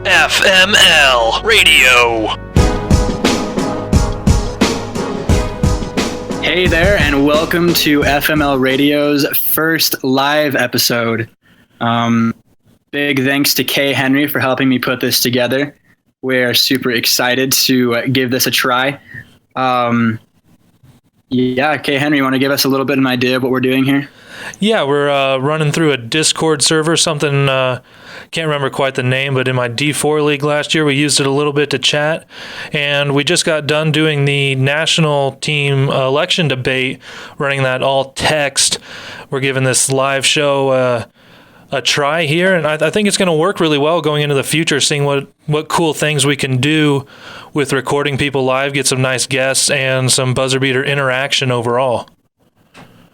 FML Radio. Hey there, and welcome to FML Radio's first live episode. Big thanks to Khenry for helping me put this together. We're super excited to give this a try. Khenry, you want to give us a little bit of an idea of what we're doing here? Yeah, we're running through a Discord server, something, can't remember quite the name, but in my D4 league last year, we used it a little bit to chat, and we just got done doing the national team election debate, running that all text. We're giving this live show a try here, and I think it's going to work really well going into the future, seeing what cool things we can do with recording people live, get some nice guests, and some buzzer beater interaction overall.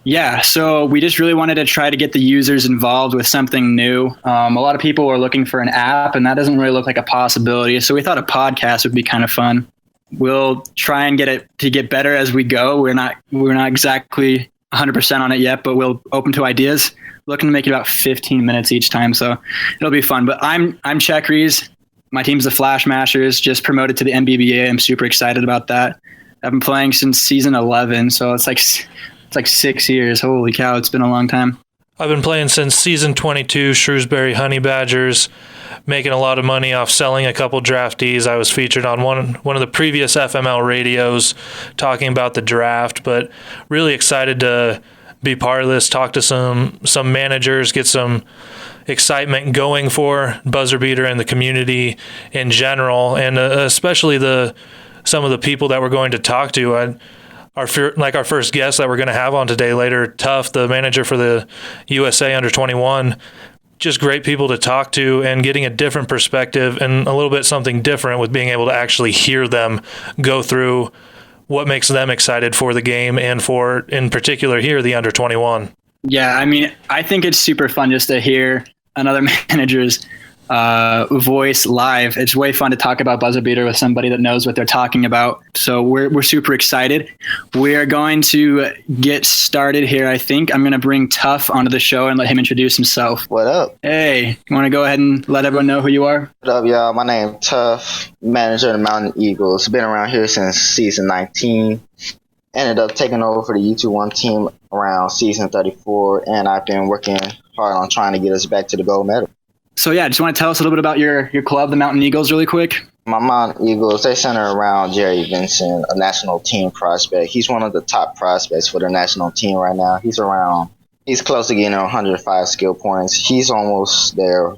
Yeah, so we just really wanted to try to get the users involved with something new. A lot of people are looking for an app, and that doesn't really look like a possibility. So we thought a podcast would be kind of fun. We'll try and get it to get better as we go. We're not exactly 100% on it yet, but we'll open to ideas. Looking to make it about 15 minutes each time, so it'll be fun. But I'm Chek. My team's the Flash Mashers, just promoted to the NBBA. I'm super excited about that. I've been playing since season 11, so it's like 6 years. Holy cow, it's been a long time. I've been playing since season 22, Shrewsbury Honey Badgers, making a lot of money off selling a couple draftees. I was featured on one of the previous FML radios talking about the draft, but really excited to be part of this, talk to some managers, get some excitement going for buzzer beater and the community in general, and especially some of the people that we're going to talk to. Our first guest that we're going to have on today later, Tuff, the manager for the USA Under-21, just great people to talk to and getting a different perspective and a little bit something different with being able to actually hear them go through what makes them excited for the game and for, in particular here, the Under-21. Yeah, I mean, I think it's super fun just to hear another manager's voice live. It's way fun to talk about buzzer beater with somebody that knows what they're talking about. So we're super excited. We're going to get started here. I think I'm going to bring Tuff onto the show and let him introduce himself. What up? Hey, you want to go ahead and let everyone know who you are? What up, y'all? My name is Tuff, manager of the Mountain Eagles. Been around here since season 19. Ended up taking over for the U21 team around season 34, and I've been working hard on trying to get us back to the gold medal. So yeah, just want to tell us a little bit about your club, the Mountain Eagles, really quick. My Mountain Eagles, they center around Jerry Vincent, a national team prospect. He's one of the top prospects for the national team right now. He's close to getting 105 skill points. He's almost there.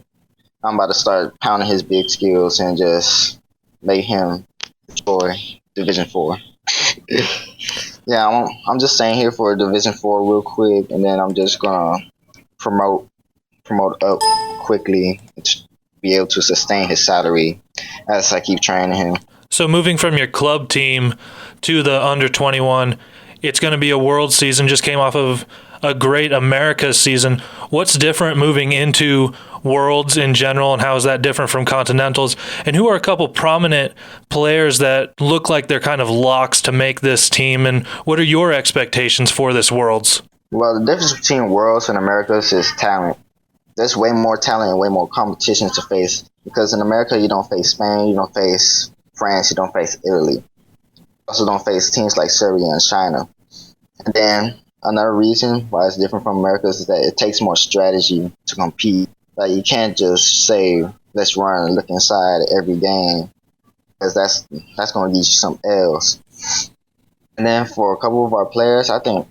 I'm about to start pounding his big skills and just make him enjoy Division 4. Yeah, I'm just staying here for Division 4 real quick, and then I'm just going to promote up quickly to be able to sustain his salary as I keep training him. So moving from your club team to the Under-21, it's going to be a world season, just came off of a great Americas season. What's different moving into worlds in general, and how is that different from continentals? And who are a couple prominent players that look like they're kind of locks to make this team, and what are your expectations for this worlds? Well, the difference between worlds and Americas is talent. There's way more talent and way more competition to face, because in America you don't face Spain, you don't face France, you don't face Italy. You also don't face teams like Serbia and China. And then another reason why it's different from America is that it takes more strategy to compete. Like, you can't just say, let's run and look inside every game, because that's going to get you some L's. And then for a couple of our players, I think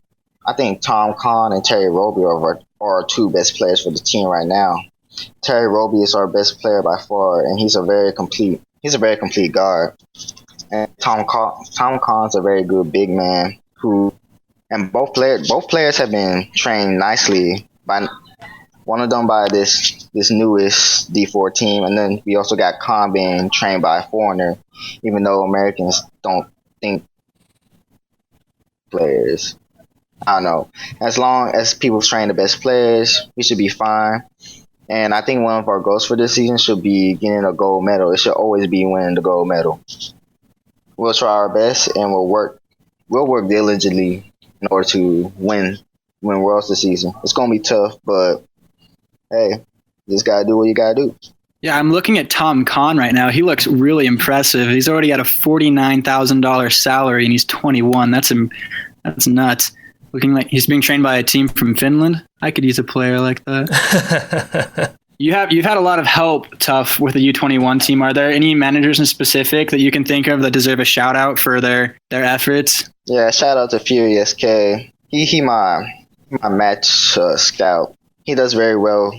Tom Kahn and Terry Roby are our two best players for the team right now. Terry Roby is our best player by far, and he's a very complete guard. And Tom Kahn's a very good big man and both players have been trained nicely by one of them by this newest D4 team, and then we also got Kahn being trained by a foreigner, even though Americans don't think players. I don't know. As long as people train the best players, we should be fine. And I think one of our goals for this season should be getting a gold medal. It should always be winning the gold medal. We'll try our best, and we'll work diligently in order to win Worlds this season. It's gonna be tough, but hey, you just gotta do what you gotta do. Yeah, I'm looking at Tom Kahn right now. He looks really impressive. He's already got a $49,000 salary, and he's 21. That's nuts. Looking like he's being trained by a team from Finland. I could use a player like that. You've had a lot of help, Tough, with the U21 team. Are there any managers in specific that you can think of that deserve a shout out for their efforts? Yeah, shout out to Furious K. He my match scout. He does very well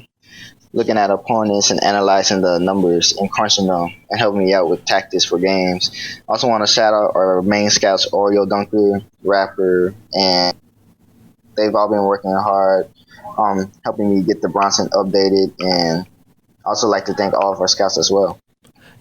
looking at opponents and analyzing the numbers and crunching them and helping me out with tactics for games. I also want to shout out our main scouts, Oreo Dunker, Rapper, and they've all been working hard, helping me get the Bronson updated, and I also like to thank all of our scouts as well.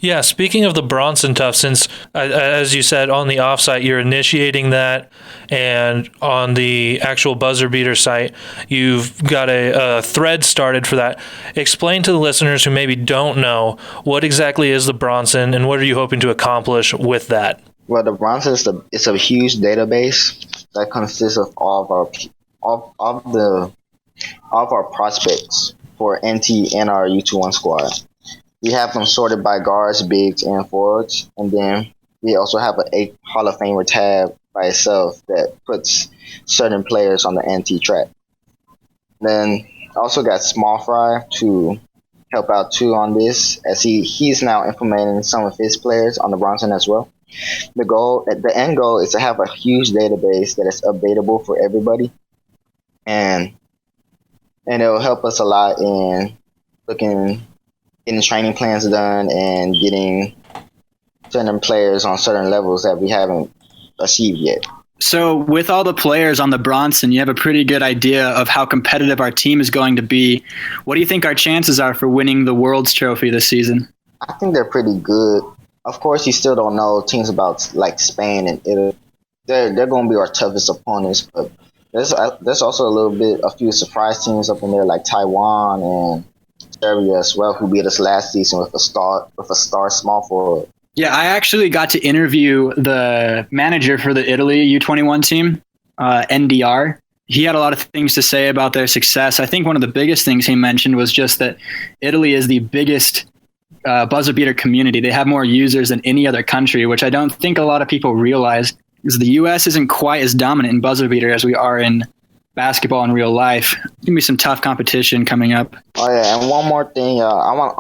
Yeah, speaking of the Bronson Tough, since, as you said, on the offsite, you're initiating that, and on the actual buzzer beater site, you've got a thread started for that. Explain to the listeners who maybe don't know, what exactly is the Bronson, and what are you hoping to accomplish with that? Well, the Bronson is a huge database that consists of all of our prospects for NT and our U21 squad. We have them sorted by guards, bigs, and forwards, and then we also have a Hall of Famer tab by itself that puts certain players on the NT track. Then also got Small Fry to help out too on this, as he's now implementing some of his players on the Bronson as well. The end goal is to have a huge database that is updatable for everybody, and it'll help us a lot in getting training plans done and getting certain players on certain levels that we haven't achieved yet. So with all the players on the Bronson, you have a pretty good idea of how competitive our team is going to be. What do you think our chances are for winning the World's Trophy this season? I think they're pretty good. Of course, you still don't know teams about like Spain and Italy. They're going to be our toughest opponents, but there's also a few surprise teams up in there like Taiwan and Serbia as well, who beat us last season with a star small forward. Yeah, I actually got to interview the manager for the Italy U21 team, NDR. He had a lot of things to say about their success. I think one of the biggest things he mentioned was just that Italy is the biggest buzzer beater community. They have more users than any other country, which I don't think a lot of people realize, because the U.S. isn't quite as dominant in buzzer beater as we are in basketball in real life. There's gonna be some tough competition coming up. Oh yeah, and one more thing, I want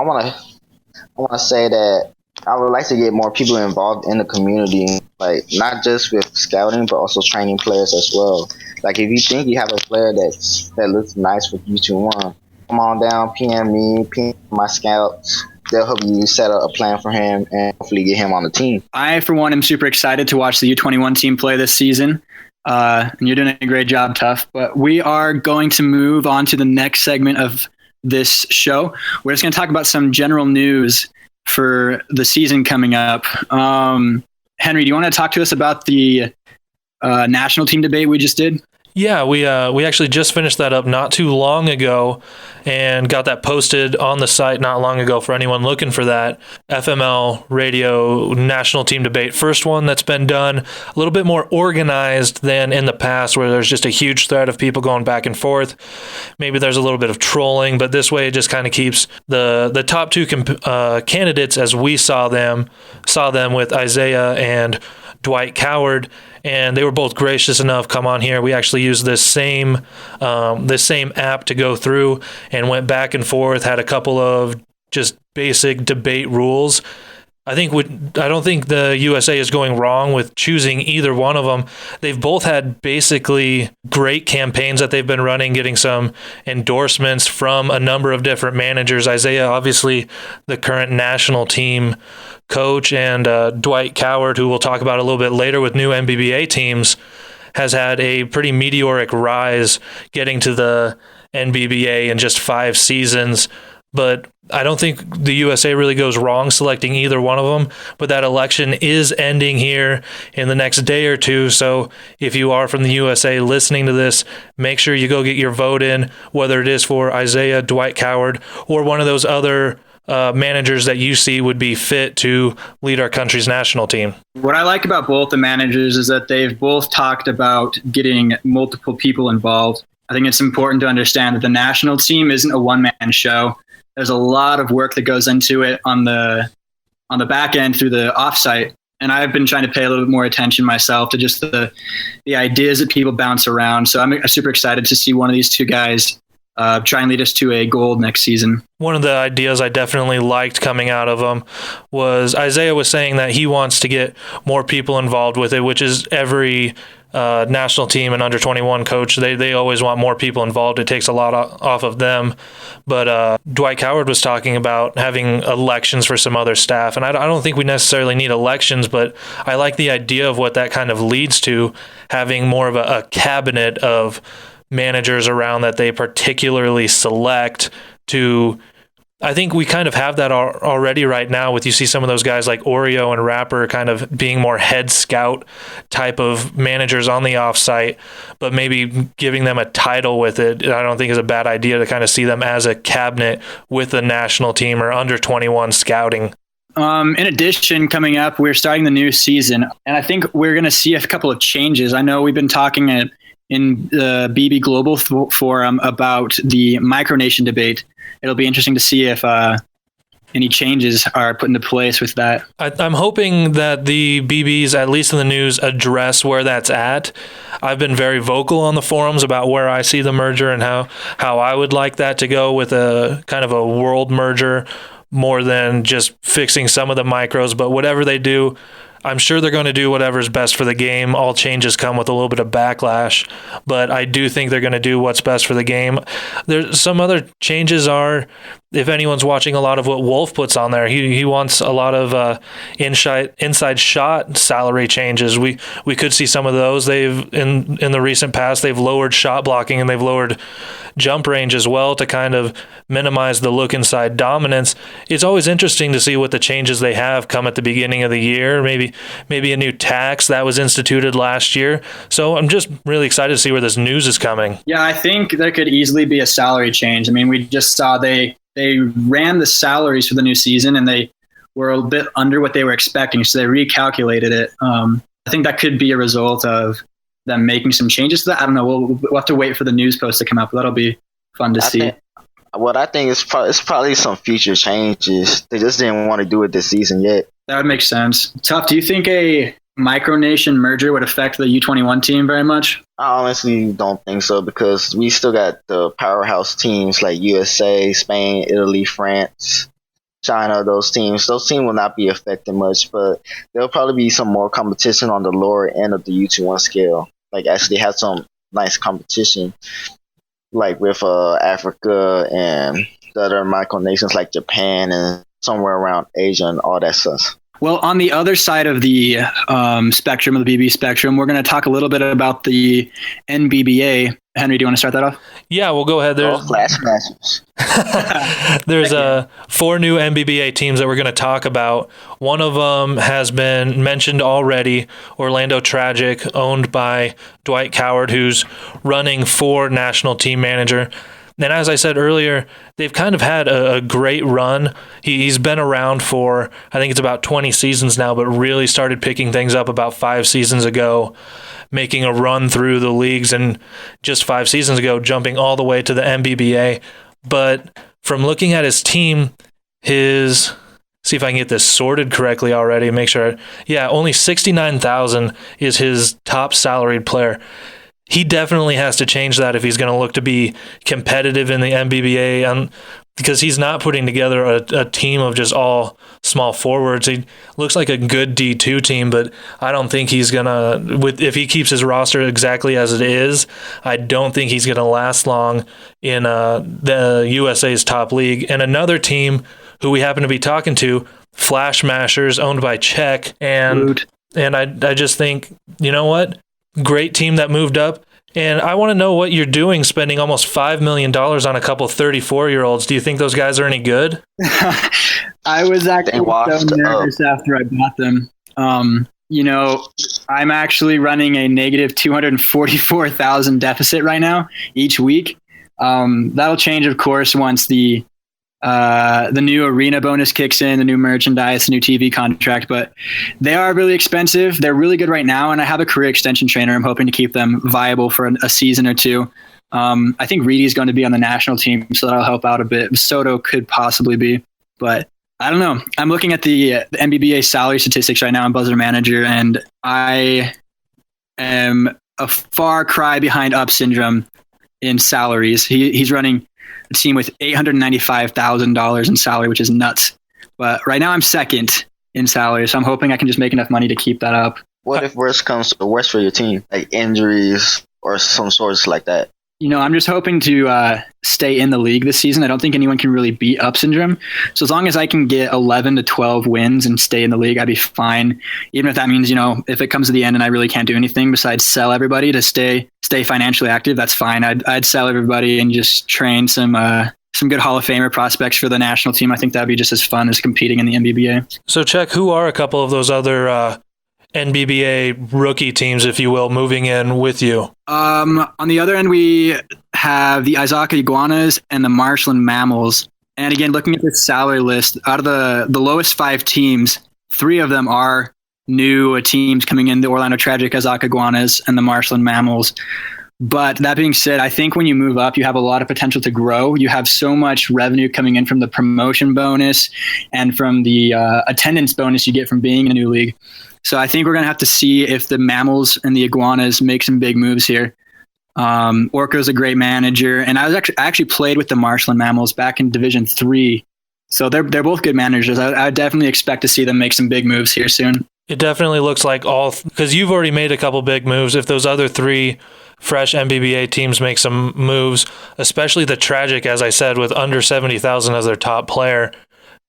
to say that I would like to get more people involved in the community, like not just with scouting, but also training players as well. Like if you think you have a player that looks nice with U21, come on down, PM me, PM my scouts. They'll help you set up a plan for him and hopefully get him on the team. I, for one, am super excited to watch the U21 team play this season. And you're doing a great job, Tough. But we are going to move on to the next segment of this show. We're just going to talk about some general news for the season coming up. Henry, do you want to talk to us about the national team debate we just did? Yeah, we actually just finished that up not too long ago and got that posted on the site not long ago for anyone looking for that. FML Radio national team debate. First one that's been done, a little bit more organized than in the past where there's just a huge thread of people going back and forth. Maybe there's a little bit of trolling, but this way it just kind of keeps the top two candidates as we saw them with Isaiah and Dwight Coward, and they were both gracious enough come on here. We actually used this same app to go through and went back and forth, had a couple of just basic debate rules. I don't think the USA is going wrong with choosing either one of them. They've both had basically great campaigns that they've been running, getting some endorsements from a number of different managers. Isaiah, obviously the current national team coach, and Dwight Coward, who we'll talk about a little bit later with new NBBA teams, has had a pretty meteoric rise getting to the NBBA in just 5 seasons. But I don't think the USA really goes wrong selecting either one of them. But that election is ending here in the next day or two. So if you are from the USA listening to this, make sure you go get your vote in, whether it is for Isaiah, Dwight Coward, or one of those other managers that you see would be fit to lead our country's national team. What I like about both the managers is that they've both talked about getting multiple people involved. I think it's important to understand that the national team isn't a one-man show. there's a lot of work that goes into it on the back end through the offsite. And I've been trying to pay a little bit more attention myself to just the ideas that people bounce around. So I'm super excited to see one of these two guys try and lead us to a gold next season. One of the ideas I definitely liked coming out of them was Isaiah was saying that he wants to get more people involved with it, which is every national team and under 21 coach. They always want more people involved. It takes a lot off of them. But Dwight Coward was talking about having elections for some other staff. And I don't think we necessarily need elections, but I like the idea of what that kind of leads to, having more of a cabinet of managers around that they particularly select to. I think we kind of have that already right now with, you see some of those guys like Oreo and Rapper kind of being more head scout type of managers on the offsite, but maybe giving them a title with it, I don't think is a bad idea to kind of see them as a cabinet with the national team or under 21 scouting. In addition, coming up, we're starting the new season, and I think we're going to see a couple of changes. I know we've been talking in the BB Global Forum about the micronation debate. It'll be interesting to see if any changes are put into place with that. I'm hoping that the BBs, at least in the news, address where that's at. I've been very vocal on the forums about where I see the merger and how I would like that to go, with a kind of a world merger more than just fixing some of the micros. But whatever they do, I'm sure they're going to do whatever's best for the game. All changes come with a little bit of backlash, but I do think they're going to do what's best for the game. There's some other changes are, if anyone's watching a lot of what Wolf puts on there, he wants a lot of inside shot salary changes. We could see some of those. They've in the recent past, they've lowered shot blocking and they've lowered jump range as well to kind of minimize the look inside dominance. It's always interesting to see what the changes they have come at the beginning of the year. Maybe a new tax that was instituted last year. So I'm just really excited to see where this news is coming. Yeah, I think there could easily be a salary change. I mean, we just saw they ran the salaries for the new season and they were a bit under what they were expecting, so they recalculated it. I think that could be a result of them making some changes to that. I don't know. We'll have to wait for the news post to come up. That'll be fun to see. I think is probably some future changes. They just didn't want to do it this season yet. That would make sense. Tough. Do you think a micronation merger would affect the U21 team very much? I honestly don't think so, because we still got the powerhouse teams like USA, Spain, Italy, France, China. Those teams will not be affected much, but there'll probably be some more competition on the lower end of the U21 scale. Like, actually have some nice competition, like with Africa and the other micronations like Japan and somewhere around Asia and all that stuff. Well, on the other side of the spectrum, of the BB spectrum, we're going to talk a little bit about the NBBA. Henry, do you want to start that off? Yeah, we'll go ahead. There's flash matches. There's 4 new NBBA teams that we're going to talk about. One of them has been mentioned already, Orlando Tragic, owned by Dwight Coward, who's running for national team manager. And as I said earlier, they've kind of had a great run. He's been around for, I think it's about 20 seasons now, but really started picking things up about 5 seasons ago, making a run through the leagues, and just 5 seasons ago, jumping all the way to the NBBA. But from looking at his team, see if I can get this sorted correctly already, make sure. Yeah, only $69,000 is his top salaried player. He definitely has to change that if he's going to look to be competitive in the NBBA, because he's not putting together a team of just all small forwards. He looks like a good D2 team, but I don't think he's going to, if he keeps his roster exactly as it is, I don't think he's going to last long in the USA's top league. And another team who we happen to be talking to, Flash Mashers, owned by Chek, and I just think, you know what? Great team that moved up. And I want to know what you're doing spending almost $5 million on a couple 34-year-olds. Do you think those guys are any good? I was actually so nervous after I bought them. I'm actually running a negative 244,000 deficit right now each week. That'll change, of course, once the new arena bonus kicks in, the new merchandise, the new TV contract, but they are really expensive. They're really good right now, and I have a career extension trainer. I'm hoping to keep them viable for a season or two. I think Reedy's going to be on the national team, so that'll help out a bit. Soto could possibly be, but I don't know. I'm looking at the NBBA salary statistics right now on Buzzer Manager, and I am a far cry behind Up Syndrome in salaries. He's running a team with $895,000 in salary, which is nuts. But right now I'm second in salary, so I'm hoping I can just make enough money to keep that up. What if worst comes to worst for your team, like injuries or some sorts like that? I'm just hoping to stay in the league this season. I don't think anyone can really beat Up Syndrome. So as long as I can get 11 to 12 wins and stay in the league, I'd be fine. Even if that means, if it comes to the end and I really can't do anything besides sell everybody to stay financially active, that's fine. I'd sell everybody and just train some good Hall of Famer prospects for the national team. I think that'd be just as fun as competing in the NBBA. So, Chek, who are a couple of those other NBBA rookie teams, if you will, moving in with you? On the other end, we have the Izaka Iguanas and the Marshland Mammals. And again, looking at this salary list, out of the lowest 5 teams, 3 of them are new teams coming in, the Orlando Tragic, Izaka Iguanas, and the Marshland Mammals. But that being said, I think when you move up, you have a lot of potential to grow. You have so much revenue coming in from the promotion bonus and from the attendance bonus you get from being in a new league. So I think we're going to have to see if the Mammals and the Iguanas make some big moves here. Orko's a great manager, and I actually played with the Marshland Mammals back in Division 3. So they're both good managers. I would definitely expect to see them make some big moves here soon. It definitely looks like because you've already made a couple big moves. If those other 3 fresh NBBA teams make some moves, especially the Tragic, as I said, with under 70,000 as their top player,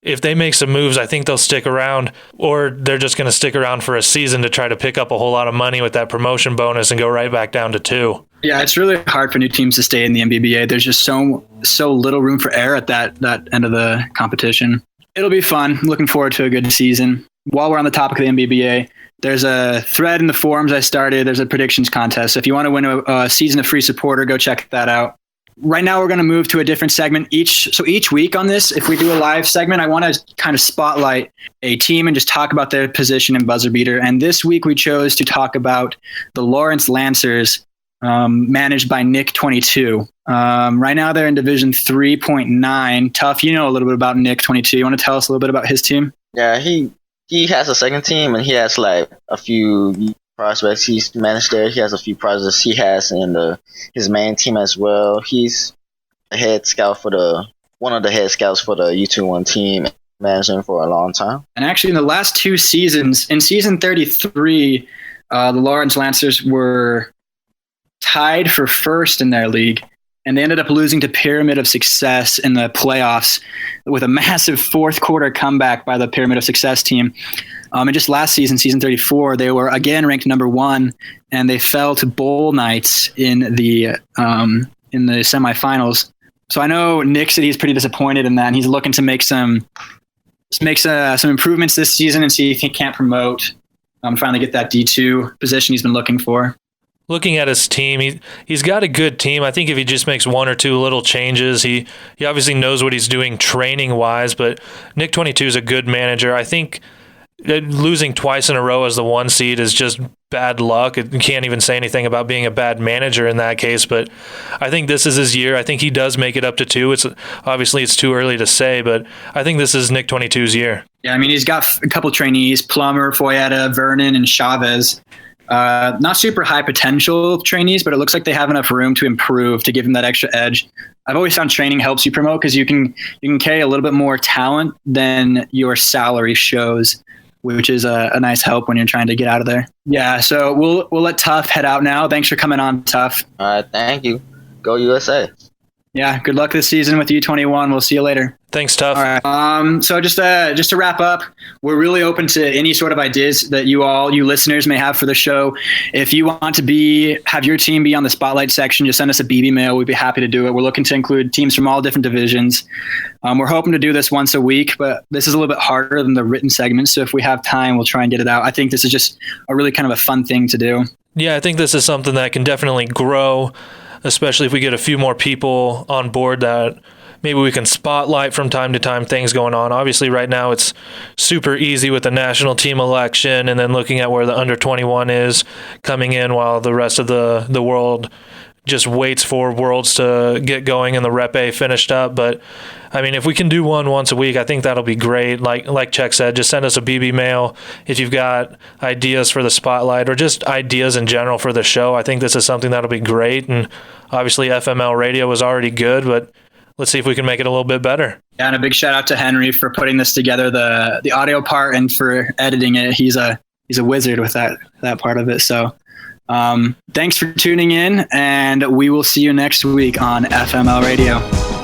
if they make some moves, I think they'll stick around, or they're just going to stick around for a season to try to pick up a whole lot of money with that promotion bonus and go right back down to 2. Yeah, it's really hard for new teams to stay in the NBBA. There's just so little room for error at that end of the competition. It'll be fun. Looking forward to a good season. While we're on the topic of the NBBA, there's a thread in the forums I started. There's a predictions contest. So if you want to win a season of free supporter, go check that out. Right now, we're going to move to a different segment each week on this. If we do a live segment, I want to kind of spotlight a team and just talk about their position in buzzer beater. And this week, we chose to talk about the Lawrence Lancers, managed by Nick 22. Right now, they're in Division 3.9. Tough, you know a little bit about Nick 22. You want to tell us a little bit about his team? Yeah, he has a second team, and he has like a few prospects he's managed there. He has a few prospects he has in his main team as well. He's a head scout one of the head scouts for the U21 team, managing for a long time. And actually, in the last 2 seasons, in season 33, the Lawrence Lancers were tied for first in their league, and they ended up losing to Pyramid of Success in the playoffs with a massive fourth quarter comeback by the Pyramid of Success team. And just last season, season 34, they were again ranked number 1, and they fell to Bowl Knights in the semifinals. So I know Nick said he's pretty disappointed in that, and he's looking to make some improvements this season and see if he can't promote, finally get that D2 position he's been looking for. Looking at his team, he's got a good team. I think if he just makes 1 or 2 little changes, he obviously knows what he's doing training-wise, but Nick 22 is a good manager. I think losing twice in a row as the 1 seed is just bad luck. You can't even say anything about being a bad manager in that case, but I think this is his year. I think he does make it up to 2. It's too early to say, but I think this is Nick 22's year. Yeah, I mean, he's got a couple trainees, Plummer, Foyetta, Vernon, and Chavez. Not super high potential trainees, but it looks like they have enough room to improve to give them that extra edge. I've always found training helps you promote because you can carry a little bit more talent than your salary shows, which is a nice help when you're trying to get out of there. Yeah, so we'll let Tuff head out now. Thanks for coming on, Tuff. All right, thank you. Go USA. Yeah, good luck this season with U21. We'll see you later. Thanks, Tuff. All right. So just to wrap up, we're really open to any sort of ideas that you listeners may have for the show. If you want to have your team be on the spotlight section, just send us a BB mail. We'd be happy to do it. We're looking to include teams from all different divisions. We're hoping to do this once a week, but this is a little bit harder than the written segment. So if we have time, we'll try and get it out. I think this is just a really kind of a fun thing to do. Yeah, I think this is something that can definitely grow, especially if we get a few more people on board that maybe we can spotlight from time to time things going on. Obviously, right now it's super easy with the national team election and then looking at where the under 21 is coming in while the rest of the world just waits for Worlds to get going and the Rep A finished up. But I mean, if we can do one once a week, I think that'll be great. Like Chek said, just send us a BB mail if you've got ideas for the spotlight or just ideas in general for the show. I think this is something that'll be great. And obviously FML Radio was already good, but let's see if we can make it a little bit better. Yeah, and a big shout out to Henry for putting this together, the audio part, and for editing it. He's a wizard with that part of it. So thanks for tuning in, and we will see you next week on FML Radio.